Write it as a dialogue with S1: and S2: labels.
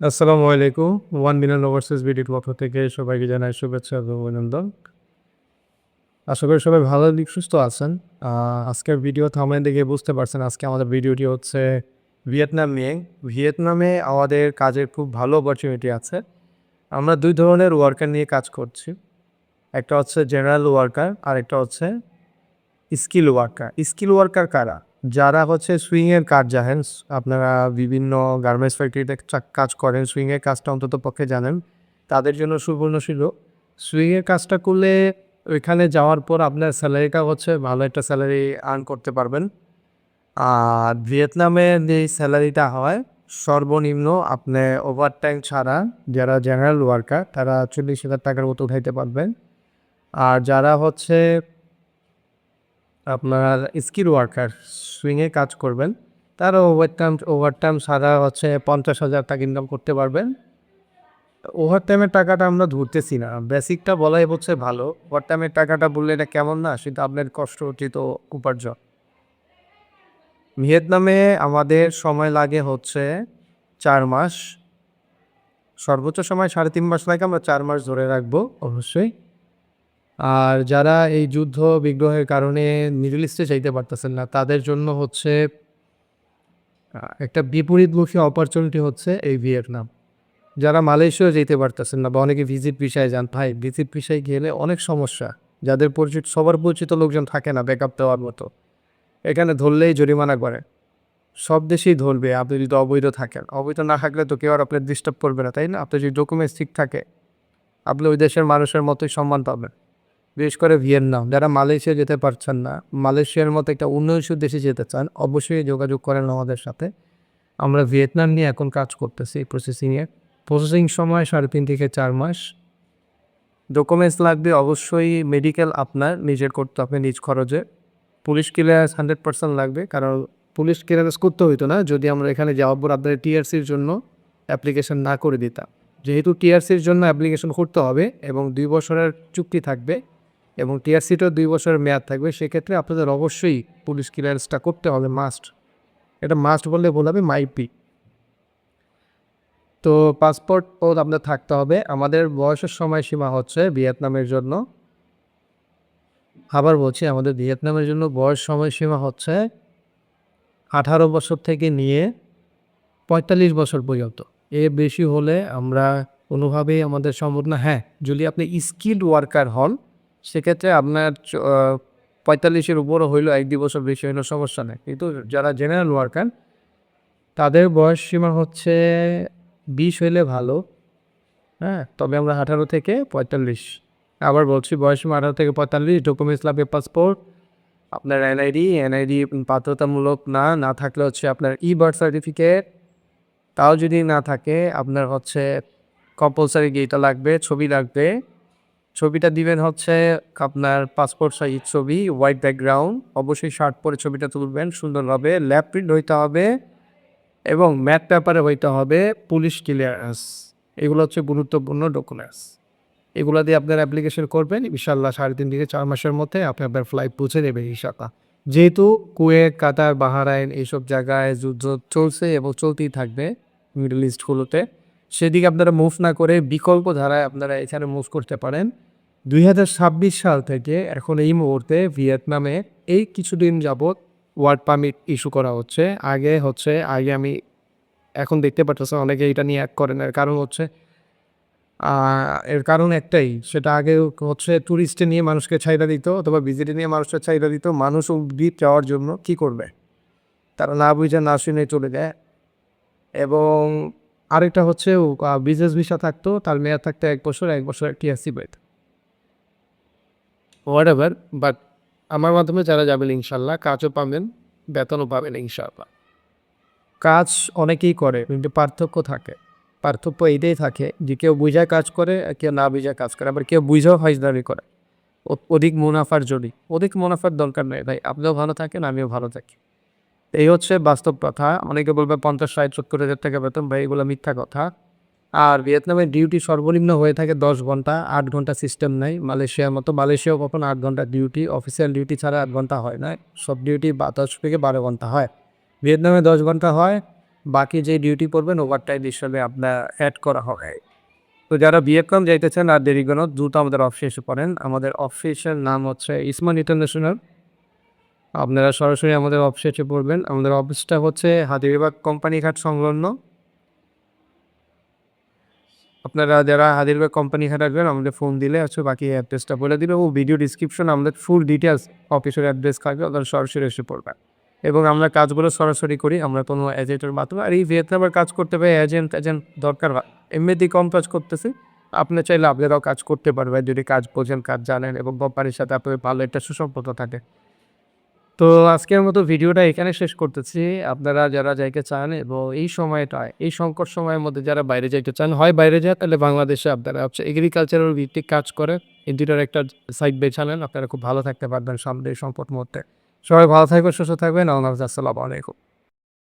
S1: আসসালামু আলাইকুম। 1 million overseas বিডির পক্ষ থেকে সবাইকে জানাই শুভেচ্ছা এবং অভিনন্দন। আশা করি সবাই ভালো সুস্থ আছেন। আ আজকের ভিডিও থাম্বনেল দেখে বুঝতে পারছেন আজকে আমাদের ভিডিওটি হচ্ছে ভিয়েতনাম নিয়ে। ভিয়েতনামে আমাদের কাজের খুব ভালো অপরচুনিটি আছে। আমরা ২ ধরনের ওয়ার্কার নিয়ে কাজ করছি। একটা হচ্ছে জেনারেল ওয়ার্কার, আরেকটা হচ্ছে স্কিল ওয়ার্কার। স্কিল ওয়ার্কার কারা? যারা হচ্ছে সুইংয়ের কাজ জানেন, আপনারা বিভিন্ন গার্মেন্টস ফ্যাক্টরিতে কাজ করেন, সুইংয়ের কাজটা অন্ততপক্ষে জানেন। তাদের জন্য সুবর্ণ সুযোগ। সুইংয়ের কাজটা করলে ওইখানে যাওয়ার পর আপনার স্যালারিটা হচ্ছে ভালো একটা স্যালারি আর্ন করতে পারবেন। আর ভিয়েতনামে যেই স্যালারিটা হয় সর্বনিম্ন আপনি ওভারটাইম ছাড়া যারা জেনারেল ওয়ার্কার তারা ৪০,০০০ টাকার মতো উঠাইতে পারবেন। আর যারা হচ্ছে আপনার স্কিল ওয়ার্কার সুইংয়ে কাজ করবেন, তারা ওভারটাইম ছাড়া হচ্ছে ৫০,০০০ টাকা ইনকাম করতে পারবেন। ওভারটাইমের টাকাটা আমরা ধরতেছি না। বেসিকটা বলাই হচ্ছে ভালো। ওভারটাইমের টাকাটা বললে এটা কেমন না? সেটা আপনার কষ্ট অর্জিত উপার্জন। ভিয়েতনামে আমাদের সময় লাগে হচ্ছে ৪ মাস। সর্বোচ্চ সময় ৩.৫ মাস লাগে, আমরা ৪ মাস ধরে রাখবো অবশ্যই। আর যারা এই যুদ্ধ বিগ্রহের কারণে মিডল ইস্টে যাইতে পারতেছেন না, তাদের জন্য হচ্ছে একটা বিপরীতমুখী অপরচুনিটি হচ্ছে এই ভিয়েতনাম। যারা মালয়েশিয়াও যেতে পারতেছেন না বা অনেকে ভিজিট ভিসায় যান, ভাই ভিজিট ভিসায় গেলে অনেক সমস্যা। যাদের সবার পরিচিত লোকজন থাকে না ব্যাকআপ দেওয়ার মতো। এখানে ধরলেই জরিমানা করে। সব দেশেই ধরবে আপনি যদি অবৈধ থাকেন। অবৈধ না থাকলে তো কেউ আর আপনার ডিস্টার্ব করবে না, তাই না? আপনার যদি ডকুমেন্টস ঠিক থাকে, আপনি ওই দেশের মানুষের মতোই সম্মান পাবেন। বিশেষ করে ভিয়েতনাম, যারা মালয়েশিয়া যেতে পারছেন না, মালয়েশিয়ার মতো একটা উন্নয়নশীল দেশে যেতে চান, অবশ্যই যোগাযোগ করেন আমাদের সাথে। আমরা ভিয়েতনাম নিয়ে এখন কাজ করতেছি প্রসেসিংয়ে। প্রসেসিং সময় ৩.৫ থেকে ৪ মাস। ডকুমেন্টস লাগবে অবশ্যই মেডিকেল আপনার নিজের করতে হবে নিজ খরচে। পুলিশ ক্লিয়ারেন্স 100% লাগবে, কারণ পুলিশ ক্লিয়ারেন্স করতে হইতো না যদি আমরা এখানে যাওয়ার পর আপনাদের টিআরসির জন্য অ্যাপ্লিকেশন না করে দিতাম। যেহেতু টিআরসির জন্য অ্যাপ্লিকেশন করতে হবে এবং ২ বছরের চুক্তি থাকবে এবং টিআরসিটাও ২ বছরের মেয়াদ থাকবে, সেক্ষেত্রে আপনাদের অবশ্যই পুলিশ ক্লিয়ারেন্সটা করতে হবে, মাস্ট। এটা মাস্ট বললে ভুল হবে, মাইপি। তো পাসপোর্টও আপনার থাকতে হবে। আমাদের বয়সের সময়সীমা হচ্ছে ভিয়েতনামের জন্য, আবার বলছি, আমাদের ভিয়েতনামের জন্য বয়স সময়সীমা হচ্ছে ১৮ বছর থেকে নিয়ে ৪৫ বছর পর্যন্ত। এর বেশি হলে আমরা কোনোভাবেই আমাদের সম্ভব না। হ্যাঁ, যদি আপনি স্কিলড ওয়ার্কার হন, সেক্ষেত্রে আপনার ৪৫-এর উপরও হইলেও ১-২ বছর বেশি হইলেও সমস্যা নেই। কিন্তু যারা জেনারেল ওয়ার্কার, তাদের বয়স সীমা হচ্ছে ২০ হইলে ভালো। হ্যাঁ, তবে আমরা ১৮ থেকে ৪৫। আবার বলছি, বয়স সীমা ১৮ থেকে ৪৫। ডকুমেন্টস লাগবে পাসপোর্ট, আপনার এনআইডি বাধ্যতামূলক না থাকলে হচ্ছে আপনার বার্থ সার্টিফিকেট, তাও যদি না থাকে আপনার হচ্ছে কম্পালসারি যেটা লাগবে, ছবি লাগবে। ছবিটা দিবেন হচ্ছে আপনার পাসপোর্ট সাইজ ছবি, হোয়াইট ব্যাকগ্রাউন্ড, অবশ্যই শার্ট পরে ছবিটা তুলবেন সুন্দরভাবে, ল্যাব প্রিন্ট হইতে হবে এবং ম্যাথ পেপারে হইতে হবে পুলিশ ক্লিয়ারেন্স। এগুলো হচ্ছে গুরুত্বপূর্ণ ডকুমেন্টস। এগুলো দিয়ে আপনার অ্যাপ্লিকেশন করবেন, ইনশাআল্লাহ ৩.৫ থেকে ৪ মাসের মধ্যে আপনার ফ্লাইট পৌঁছে দেবে ইনশাআল্লাহ। যেহেতু কুয়েত, কাতার, বাহরাইন এইসব জায়গায় যুদ্ধ চলছে এবং চলতেই থাকবে মিডল ইস্টগুলোতে, সেদিকে আপনারা মুভ না করে বিকল্প ধারায় আপনারা এখানে মুভ করতে পারেন। ২০২৬ সাল থেকে এখন এই মুহূর্তে ভিয়েতনামে এই কিছুদিন যাবৎ ওয়ার্ক পারমিট ইস্যু করা হচ্ছে। আগে আমি এখন দেখতে পারতেছি অনেকে এটা নিয়ে এক করে না। এর কারণ একটাই, সেটা আগে হচ্ছে ট্যুরিস্টে নিয়ে মানুষকে ছাইড়া দিত অথবা ভিজিটে নিয়ে মানুষকে ছাইড়া দিত। মানুষ অব্দি যাওয়ার জন্য কী করবে? তারা না বুঝে না শুনে চলে যায়। এবং আরেকটা হচ্ছে বিজনেস ভিসা থাকতো, তার মেয়াদ থাকতো ১ বছর, ১ বছর টিআরসি পেত। হোয়াটএভার, বাট আমার মাধ্যমে যারা যাবেন ইনশাল্লাহ কাজও পাবেন, বেতনও পাবেন ইনশাল্লাহ। কাজ অনেকেই করে কিন্তু পার্থক্য থাকে। পার্থক্য এইটাই থাকে যে কেউ বুঝায় কাজ করে আর কেউ না বুঝায় কাজ করে, আবার কেউ বুঝেও ফাইজলামি করে অধিক মুনাফার জন্য। অধিক মুনাফার দরকার নেই ভাই, আপনিও ভালো থাকেন, আমিও ভালো থাকি। এই হচ্ছে বাস্তব কথা। অনেকে বলবে ৫০, ৬০, ৭০,০০০ টাকা বেতন, ভাই এগুলো মিথ্যা কথা। আর ভিয়েতনামের ডিউটি সর্বনিম্ন হয়ে থাকে ১০ ঘন্টা, ৮ ঘন্টা সিস্টেম নাই মালয়েশিয়ার মতো। মালয়েশিয়াও কখনো ৮ ঘন্টা ডিউটি, অফিসিয়াল ডিউটি ছাড়া ৮ ঘন্টা হয় না। সব ডিউটি ১০ থেকে ১২ ঘন্টা হয়। ভিয়েতনামে ১০ ঘন্টা হয়। বাকি যে ডিউটি করবেন ওভারটাইম হিসাবে আপনার অ্যাড করা হবে। তো যারা ভিয়েতনাম যাইতেছেন আর দেরি কেন দ্রুত আমাদের অফিসে এসে পড়েন। আমাদের অফিসের নাম হচ্ছে ইসমান ইন্টারন্যাশনাল। আপনারা সরাসরি আমাদের অফিসে এসে পড়বেন। আমাদের অফিসটা হচ্ছে হাজারীবাগ কোম্পানিঘাট সংলগ্ন। আপনারা যারা হাজারীবাগ কোম্পানিঘাট আসবেন আমাদের ফোন দিলে হচ্ছে বাকি অ্যাড্রেসটা বলে দিবে ও ভিডিও ডিসক্রিপশনে আমাদের ফুল ডিটেইলস অফিসের অ্যাড্রেস থাকবে, আপনারা সরাসরি এসে পড়বেন। এবং আমরা কাজগুলো সরাসরি করি, আমরা কোনো এজেন্টের মাধ্যমে। আর এই ভিয়েতনামের কাজ করতে পারে এজেন্ট দরকার হয়। এমনিতেই কম কাজ করতেছি। আপনি চাইলে আপনারাও কাজ করতে পারবেন যদি কাজ বোঝেন, কাজ জানেন এবং কোম্পানির সাথে আপনাদের ভালো একটা সুসম্পর্ক থাকে। তো আজকের মতো ভিডিওটা এখানে শেষ করতেছি। আপনারা যারা যাইতে চান এবং এই সময়টায়, এই সংকট সময়ের মধ্যে যারা বাইরে যাইতে চান, হয় বাইরে যান তাহলে বাংলাদেশে আপনারা হচ্ছে এগ্রিকালচারাল ভিত্তিক কাজ করে এই ২ টার একটা সাইড বেছে নেন। আপনারা খুব ভালো থাকতে পারবেন সামনে এই সংকট মুহূর্তে। সবাই ভালো থাকবেন, সুস্থ থাকবেন। আল্লাহ হাফেজ। আসসালামু আলাইকুম।